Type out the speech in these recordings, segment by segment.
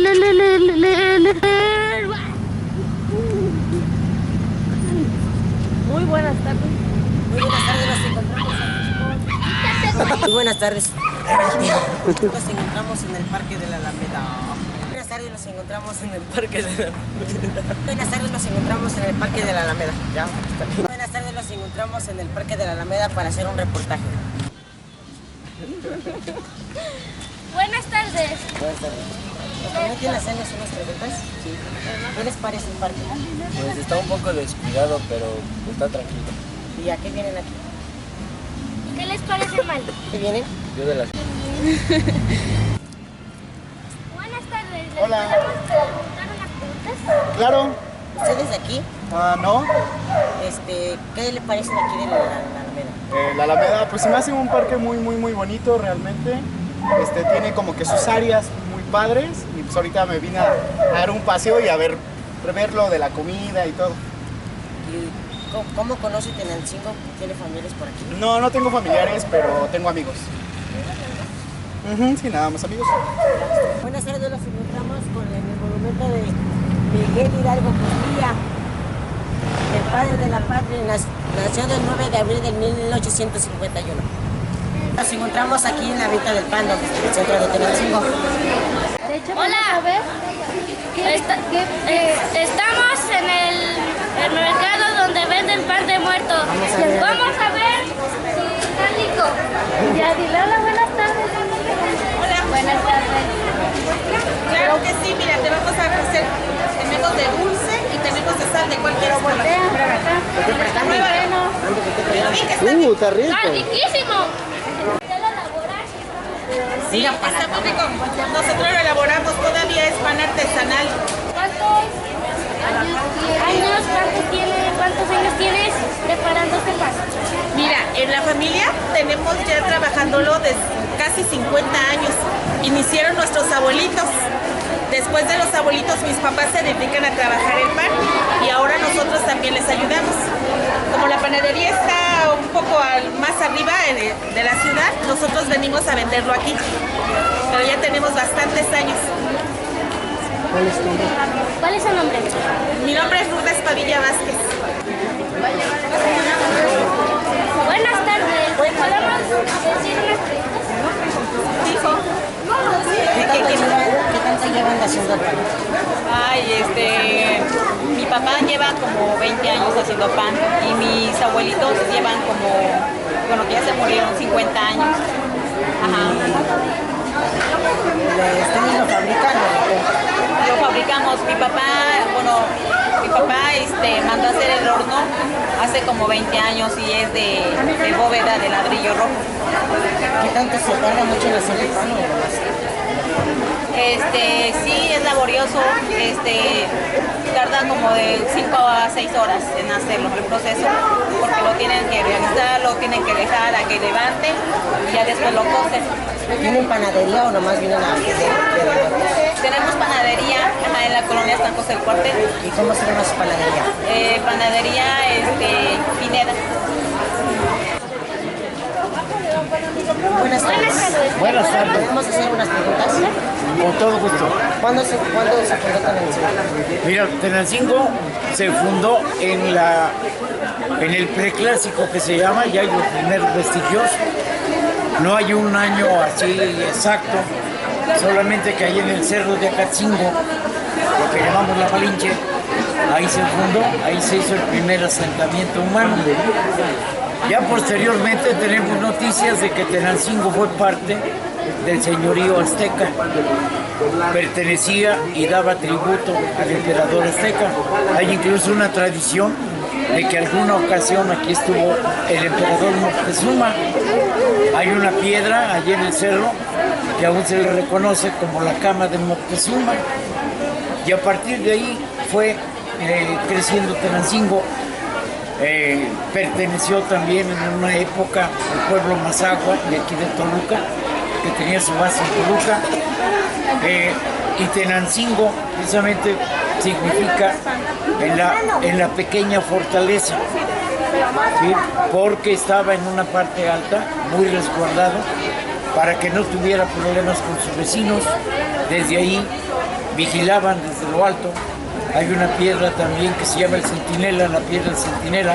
Muy buenas tardes. Muy buenas tardes, nos encontramos. Muy buenas tardes. Nos encontramos en el Parque de la Alameda. Buenas tardes, nos encontramos en el Parque de la Alameda. Buenas tardes, nos encontramos en el Parque de la Alameda. Ya. Buenas tardes, nos encontramos en el Parque de la Alameda para hacer un reportaje. Buenas tardes. Buenas tardes. ¿Permiten hacerles unas preguntas? Sí. ¿Qué les parece el parque? Pues está un poco descuidado, pero está tranquilo. ¿Y a qué vienen aquí? ¿Qué les parece mal? ¿Qué vienen? Yo de las... Buenas tardes. ¿Les Hola. podemos preguntar unas preguntas? Claro. ¿Ustedes de aquí? No. ¿Qué le parecen aquí de la Alameda? La Alameda, pues se me hace un parque muy bonito realmente. Tiene como que sus áreas muy padres y pues ahorita me vine a dar un paseo y a ver lo de la comida y todo. ¿Y cómo conoce Tenancingo? ¿Tiene familiares por aquí? No tengo familiares, pero tengo amigos. Sí, nada más amigos. Buenas tardes, nos encontramos con el monumento de Miguel Hidalgo Costilla, el padre de la patria, nació el 9 de abril de 1851. Nos encontramos aquí en la Venta del Pan, donde está el centro de Tenancingo. Hola. Estamos en el mercado donde venden pan de muerto. Vamos a ver si está rico. Ya, dile hola, buenas tardes. Hola. Buenas tardes. Claro que sí, mira, te vamos a ofrecer, tenemos de dulce y tenemos de sal, de cualquier forma. Está muy bueno. Pero bien que está rico. Está rico. ¡Ah, riquísimo! ¿Ya lo elaboraste? Sí, está muy rico. Nosotros lo elaboramos, todavía es pan artesanal. ¿Cuántos años tienes preparando este pan? Mira, en la familia tenemos ya trabajándolo desde casi 50 años. Iniciaron nuestros abuelitos. Después de los abuelitos, mis papás se dedican a trabajar el pan y ahora nosotros también les ayudamos. Como la panadería está un poco más arriba de la ciudad, nosotros venimos a venderlo aquí. Pero ya tenemos bastantes años. ¿Cuál es su nombre? Mi nombre es Lourdes Padilla Vázquez. Buenas tardes. ¿Podemos decir unas preguntas? Hijo. ¿Qué tanto llevan haciendo el pan? Ay, mi papá lleva como 20 años haciendo pan y mis abuelitos llevan como, bueno, que ya se murieron, 50 años. Ajá. ¿Ustedes lo fabrican o Lo fabricamos. Mi papá mandó a hacer el horno hace como 20 años y es de bóveda de ladrillo rojo. qué tanto se tarda mucho en hacer el pan? Sí, es laborioso, tarda como de 5 a 6 horas en hacerlo, el proceso, porque lo tienen que realizar, lo tienen que dejar a que levante y ya después lo cocen. ¿Tienen panadería o nomás vienen a vender? Tenemos panadería en la colonia San José del Cuartel. ¿Y cómo se llama su panadería? Panadería Pineda. Buenas tardes. Buenas tardes. ¿Podemos hacer unas preguntas? Con todo gusto. ¿Cuándo se fundó Tenancingo? Mira, Tenancingo se fundó en el preclásico que se llama, ya hay los primeros vestigios. No hay un año así exacto, solamente que ahí en el cerro de Acatzingo, lo que llamamos la Malinche, ahí se fundó, ahí se hizo el primer asentamiento humano. Ya posteriormente tenemos noticias de que Tenancingo fue parte del señorío azteca, pertenecía y daba tributo al emperador azteca. Hay incluso una tradición de que alguna ocasión aquí estuvo el emperador Moctezuma. Hay una piedra allí en el cerro que aún se le reconoce como la cama de Moctezuma. Y a partir de ahí fue creciendo Tenancingo. Perteneció también en una época al pueblo Mazahua de aquí de Toluca, que tenía su base en Toluca. Y Tenancingo precisamente significa en la pequeña fortaleza, ¿sí? Porque estaba en una parte alta, muy resguardado, para que no tuviera problemas con sus vecinos. Desde ahí vigilaban desde lo alto. Hay una piedra también que se llama el Centinela, la piedra del Centinela,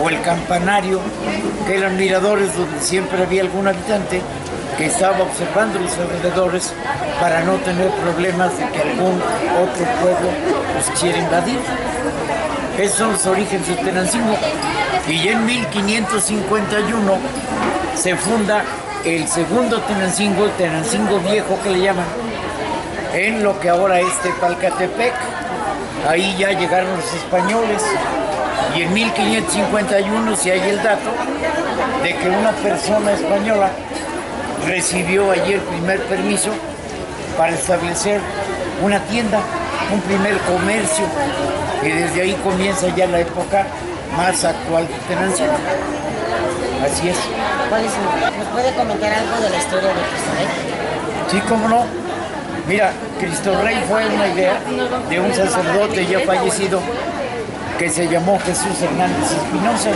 o el campanario, que eran miradores donde siempre había algún habitante que estaba observando los alrededores para no tener problemas de que algún otro pueblo los quisiera invadir. Esos son los orígenes de Tenancingo. Y ya en 1551 se funda el segundo Tenancingo, el Tenancingo Viejo que le llaman, en lo que ahora es Tepalcatepec. Ahí ya llegaron los españoles y en 1551 se halla el dato de que una persona española recibió allí el primer permiso para establecer una tienda, un primer comercio, y desde ahí comienza ya la época más actual de Tenancingo. Así es. ¿Nos puede comentar algo de la historia de Cristo Rey? Sí, cómo no. Mira, Cristo Rey fue una idea de un sacerdote ya fallecido que se llamó Jesús Hernández Espinosa,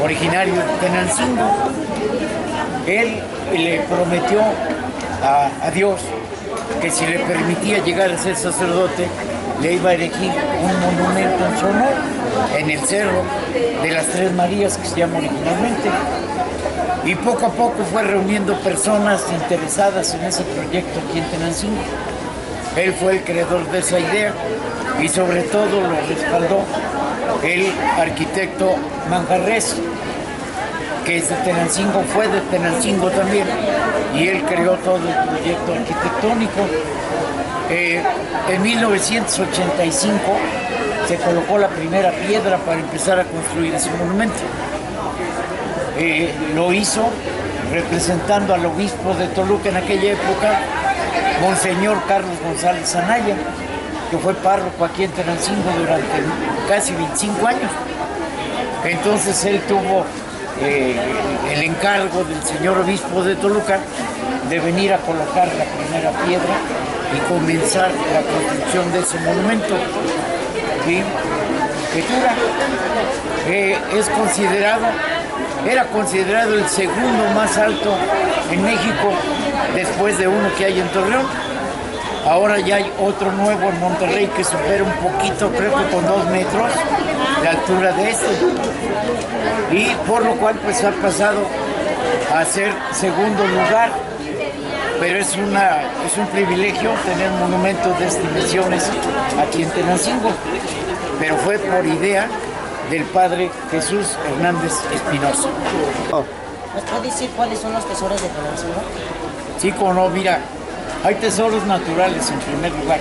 originario de Tenancingo. Él le prometió a Dios que si le permitía llegar a ser sacerdote, le iba a erigir un monumento en su honor en el Cerro de las Tres Marías, que se llama originalmente. Y poco a poco fue reuniendo personas interesadas en ese proyecto aquí en Tenancingo. Él fue el creador de esa idea y sobre todo lo respaldó el arquitecto Manjarres, que es de Tenancingo, fue de Tenancingo también, y él creó todo el proyecto arquitectónico. En 1985 se colocó la primera piedra para empezar a construir ese monumento. Lo hizo representando al obispo de Toluca en aquella época, Monseñor Carlos González Anaya, que fue párroco aquí en Tenancingo durante casi 25 años. Entonces él tuvo el encargo del señor obispo de Toluca de venir a colocar la primera piedra y comenzar la construcción de ese monumento. ¿Sí? Era considerado el segundo más alto en México después de uno que hay en Torreón. Ahora ya hay otro nuevo en Monterrey que supera un poquito, creo que con 2 metros, la altura de este. Y por lo cual pues ha pasado a ser segundo lugar. Pero es un privilegio tener monumentos de estas dimensiones aquí en Tenancingo. Pero fue por idea del padre Jesús Hernández Espinosa. ¿Nos puede decir cuáles son los tesoros de Tenancingo? Sí, como no, mira, hay tesoros naturales en primer lugar.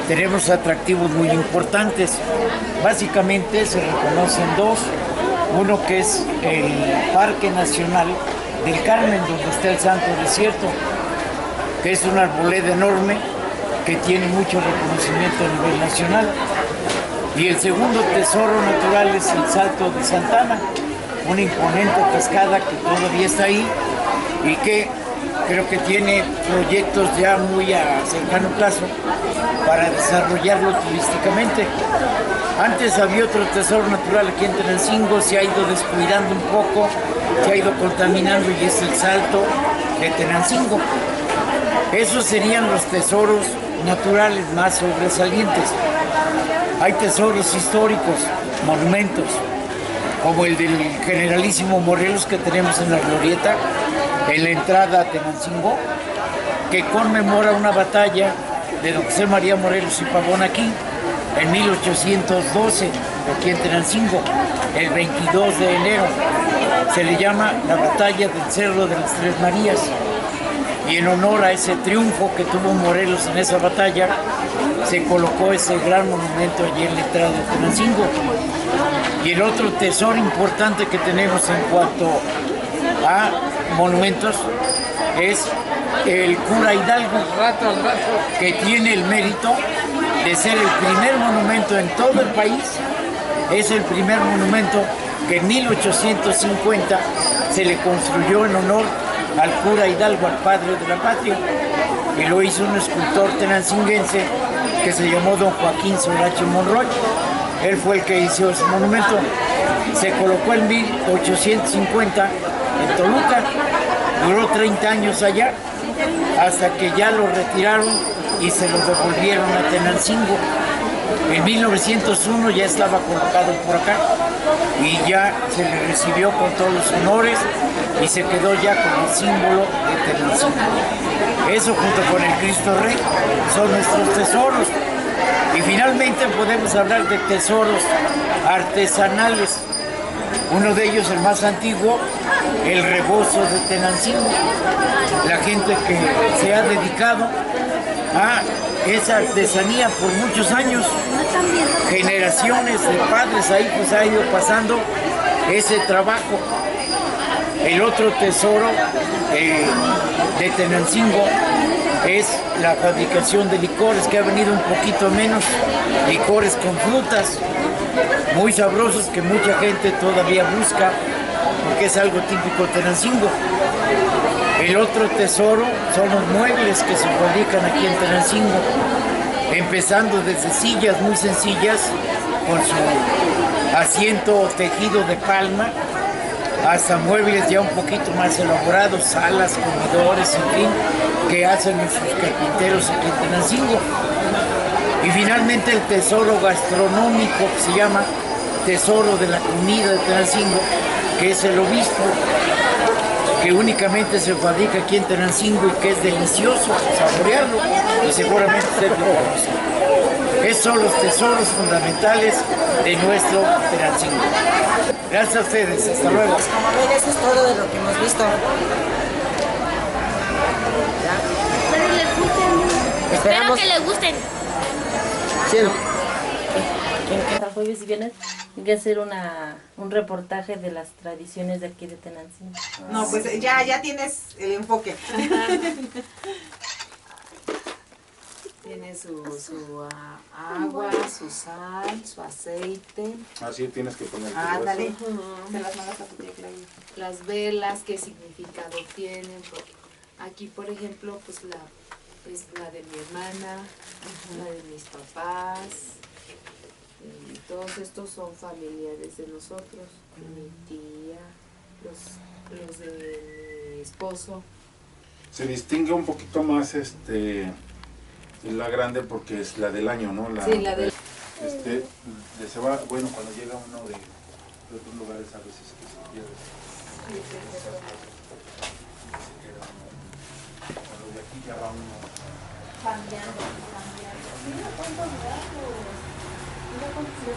Tenemos atractivos muy importantes. Básicamente se reconocen dos. Uno que es el Parque Nacional del Carmen, donde está el Santo Desierto, que es una arboleda enorme que tiene mucho reconocimiento a nivel nacional. Y el segundo tesoro natural es el Salto de Santana, una imponente cascada que todavía está ahí y que creo que tiene proyectos ya muy a cercano plazo para desarrollarlo turísticamente. Antes había otro tesoro natural aquí en Tenancingo, se ha ido descuidando un poco, se ha ido contaminando y es el Salto de Tenancingo. Esos serían los tesoros naturales más sobresalientes. Hay tesoros históricos, monumentos, como el del generalísimo Morelos que tenemos en la glorieta, en la entrada a Tenancingo, que conmemora una batalla de don José María Morelos y Pavón aquí, en 1812, aquí en Tenancingo, el 22 de enero. Se le llama la batalla del Cerro de las Tres Marías. Y en honor a ese triunfo que tuvo Morelos en esa batalla, se colocó ese gran monumento allí en la entrada de Tenancingo. Y el otro tesoro importante que tenemos en cuanto a monumentos es el cura Hidalgo, que tiene el mérito de ser el primer monumento en todo el país. Es el primer monumento que en 1850 se le construyó en honor al cura Hidalgo, al padre de la patria, y lo hizo un escultor tenancinguense que se llamó don Joaquín Sorache Monroy. Él fue el que hizo ese monumento. Se colocó en 1850 en Toluca, duró 30 años allá, hasta que ya lo retiraron y se lo devolvieron a Tenancingo. En 1901 ya estaba colocado por acá y ya se le recibió con todos los honores y se quedó ya como símbolo de Tenancingo. Eso junto con el Cristo Rey son nuestros tesoros. Y finalmente podemos hablar de tesoros artesanales. Uno de ellos, el más antiguo, el rebozo de Tenancingo. La gente que se ha dedicado a esa artesanía por muchos años, generaciones de padres a hijos ha ido pasando ese trabajo. El otro tesoro de Tenancingo es la fabricación de licores, que ha venido un poquito menos, licores con frutas, muy sabrosos que mucha gente todavía busca, porque es algo típico de Tenancingo. El otro tesoro son los muebles que se fabrican aquí en Tenancingo, empezando desde sillas muy sencillas, con su asiento tejido de palma, hasta muebles ya un poquito más elaborados, salas, comedores, en fin, que hacen nuestros carpinteros aquí en Tenancingo. Y finalmente el tesoro gastronómico, que se llama Tesoro de la Comida de Tenancingo, que es el obispo, que únicamente se fabrica aquí en Tenancingo y que es delicioso saborearlo, y seguramente usted lo conoce. Esos son los tesoros fundamentales de nuestro Tenancingo. Gracias a ustedes, hasta luego. Pues como ven, eso es todo de lo que hemos visto. Espero que les gusten. Cada jueves y viernes hay que hacer un reportaje de las tradiciones de aquí de Tenancingo. No, pues ya tienes el enfoque. Tiene su agua, su sal, su aceite. Así tienes que poner. Ándale. Se las mandas a tu tía Claudia. Las velas, qué significado tienen. Aquí, por ejemplo, pues es la de mi hermana, la de mis papás. Y todos estos son familiares de nosotros. Mi tía, los de mi esposo. Se distingue un poquito más la grande porque es la del año, ¿no? Sí, la del... se va, bueno, cuando llega uno de otros lugares a veces que se pierde. Se queda uno. Cuando de aquí ya va uno. Cambiando. Mira cuántos gatos. Mira cuántos gatos.